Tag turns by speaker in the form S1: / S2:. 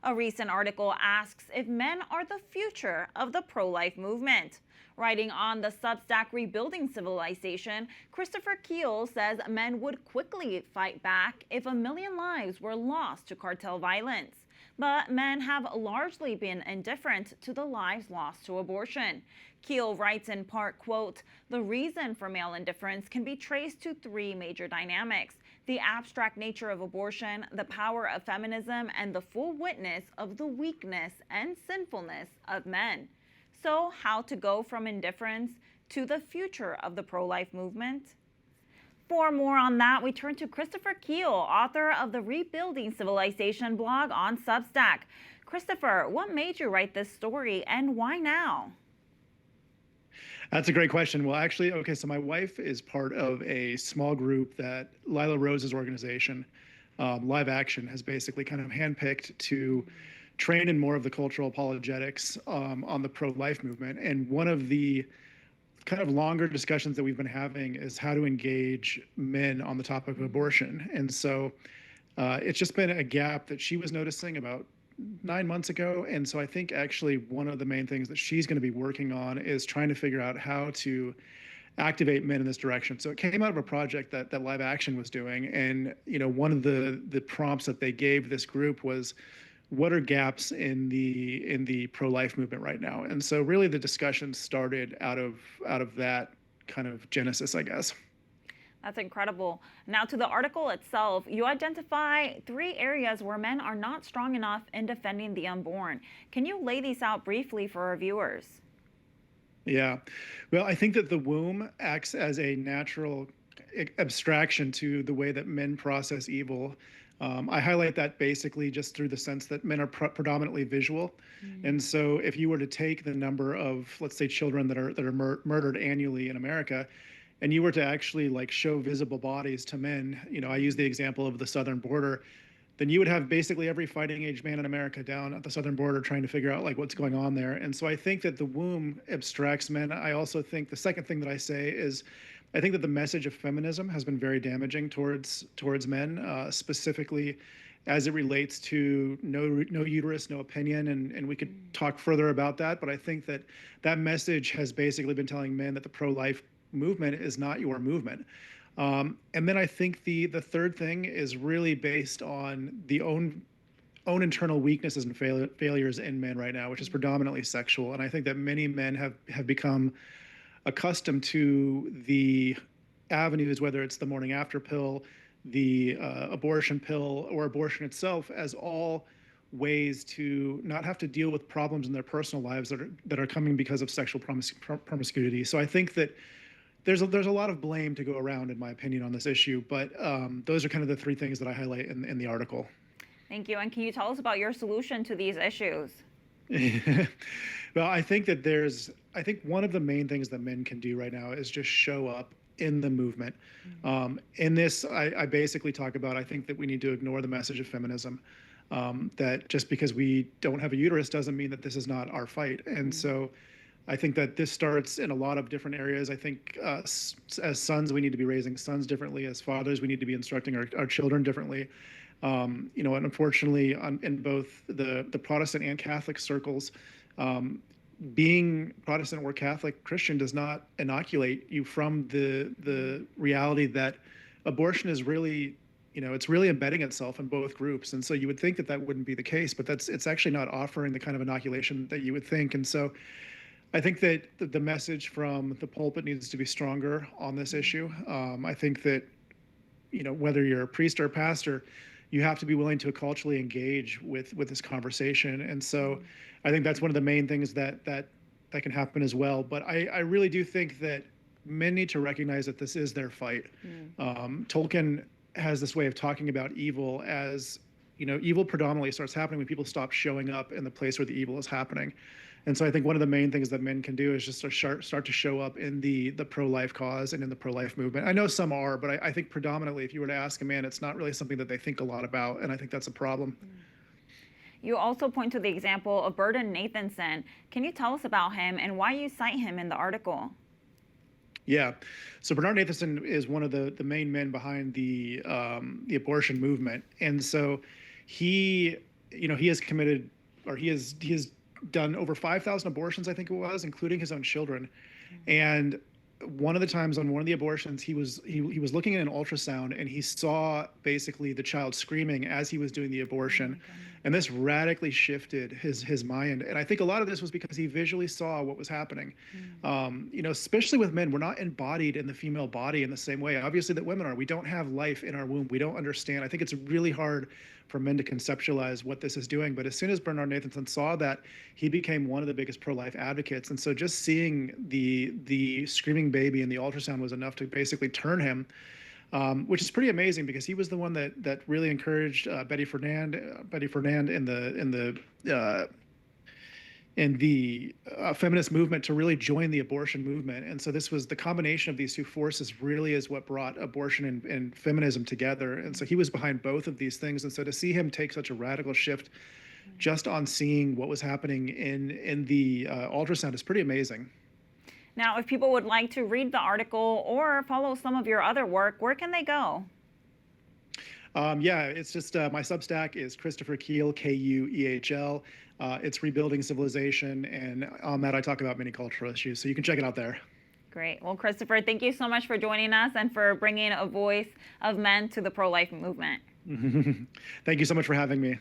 S1: A recent article asks if men are the future of the pro-life movement. Writing on the Substack Rebuilding Civilization, Christopher Kuehl says men would quickly fight back if 1 million lives were lost to cartel violence. But men have largely been indifferent to the lives lost to abortion. Kuehl writes in part, quote, "The reason for male indifference can be traced to three major dynamics: the abstract nature of abortion, the power of feminism, and the full witness of the weakness and sinfulness of men." So, how to go from indifference to the future of the pro-life movement? For more on that, we turn to Christopher Kuehl, author of the Rebuilding Civilization blog on Substack. Christopher, what made you write this story and why now?
S2: That's a great question. Well, actually, okay, so my wife is part of a small group that Lila Rose's organization, Live Action, has basically kind of handpicked to train in more of the cultural apologetics on the pro-life movement. And one of the kind of longer discussions that we've been having is how to engage men on the topic of abortion. And so it's just been a gap that she was noticing about 9 months ago. And so I think actually one of the main things that she's going to be working on is trying to figure out how to activate men in this direction. So it came out of a project that Live Action was doing. And, one of the prompts that they gave this group was, what are gaps in the pro-life movement right now? And so really the discussion started out of that kind of genesis, I guess.
S1: That's incredible. Now, to the article itself, you identify 3 areas where men are not strong enough in defending the unborn. Can you lay these out briefly for our viewers?
S2: Yeah. Well, I think that the womb acts as a natural abstraction to the way that men process evil. I highlight that basically just through the sense that men are predominantly visual. And so if you were to take the number of, let's say, children that are murdered annually in America, and you were to actually like show visible bodies to men, I use the example of the southern border, then you would have basically every fighting age man in America down at the southern border trying to figure out like what's going on there. And so I think that the womb abstracts men. I also think the second thing that I say is I think that the message of feminism has been very damaging towards men, specifically as it relates to no uterus, no opinion, and we could talk further about that. But I think that that message has basically been telling men that the pro-life movement is not your movement. And then I think the third thing is really based on the own internal weaknesses and failures in men right now, which is predominantly sexual. And I think that many men have become accustomed to the avenues, whether it's the morning after pill, the abortion pill, or abortion itself, as all ways to not have to deal with problems in their personal lives that are coming because of sexual promiscuity. So I think that there's a lot of blame to go around, in my opinion, on this issue. But those are kind of the 3 things that I highlight in the article.
S1: Thank you. And can you tell us about your solution to these issues?
S2: Well, I think one of the main things that men can do right now is just show up in the movement. In this, I basically talk about, I think that we need to ignore the message of feminism, that just because we don't have a uterus doesn't mean that this is not our fight. And so I think that this starts in a lot of different areas. I think as sons, we need to be raising sons differently. As fathers, we need to be instructing our children differently. And unfortunately, in both the Protestant and Catholic circles, being Protestant or Catholic Christian does not inoculate you from the reality that abortion is really, it's really embedding itself in both groups. And so you would think that wouldn't be the case, but it's actually not offering the kind of inoculation that you would think. And so I think that the message from the pulpit needs to be stronger on this issue. I think that, whether you're a priest or a pastor, you have to be willing to culturally engage with this conversation. And so I think that's one of the main things that can happen as well. But I really do think that men need to recognize that this is their fight. Tolkien has this way of talking about evil as, evil predominantly starts happening when people stop showing up in the place where the evil is happening. And so I think one of the main things that men can do is just start to show up in the pro-life cause and in the pro-life movement. I know some are, but I think predominantly, if you were to ask a man, it's not really something that they think a lot about, and I think that's a problem.
S1: You also point to the example of Burden Nathanson. Can you tell us about him and why you cite him in the article?
S2: Yeah, so Bernard Nathanson is one of the main men behind the abortion movement, and so he he has committed, or he has done over 5,000 abortions, I think it was, including his own children. And one of the times on one of the abortions, he was looking at an ultrasound, and he saw basically the child screaming as he was doing the abortion. And this radically shifted his mind. And I think a lot of this was because he visually saw what was happening. Especially with men, we're not embodied in the female body in the same way, obviously, that women are. We don't have life in our womb. We don't understand. I think it's really hard for men to conceptualize what this is doing. But as soon as Bernard Nathanson saw that, he became one of the biggest pro-life advocates. And so just seeing the screaming baby in the ultrasound was enough to basically turn him, which is pretty amazing, because he was the one that really encouraged Betty Fernand in the feminist movement to really join the abortion movement. And so this was the combination of these two forces really is what brought abortion and feminism together. And so he was behind both of these things. And so to see him take such a radical shift just on seeing what was happening in the ultrasound is pretty amazing.
S1: Now, if people would like to read the article or follow some of your other work, where can they go?
S2: Yeah, it's just my Substack is Christopher Kuehl, Kuehl. It's Rebuilding Civilization, and on that I talk about many cultural issues, so you can check it out there.
S1: Great. Well, Christopher, thank you so much for joining us and for bringing a voice of men to the pro-life movement.
S2: Thank you so much for having me.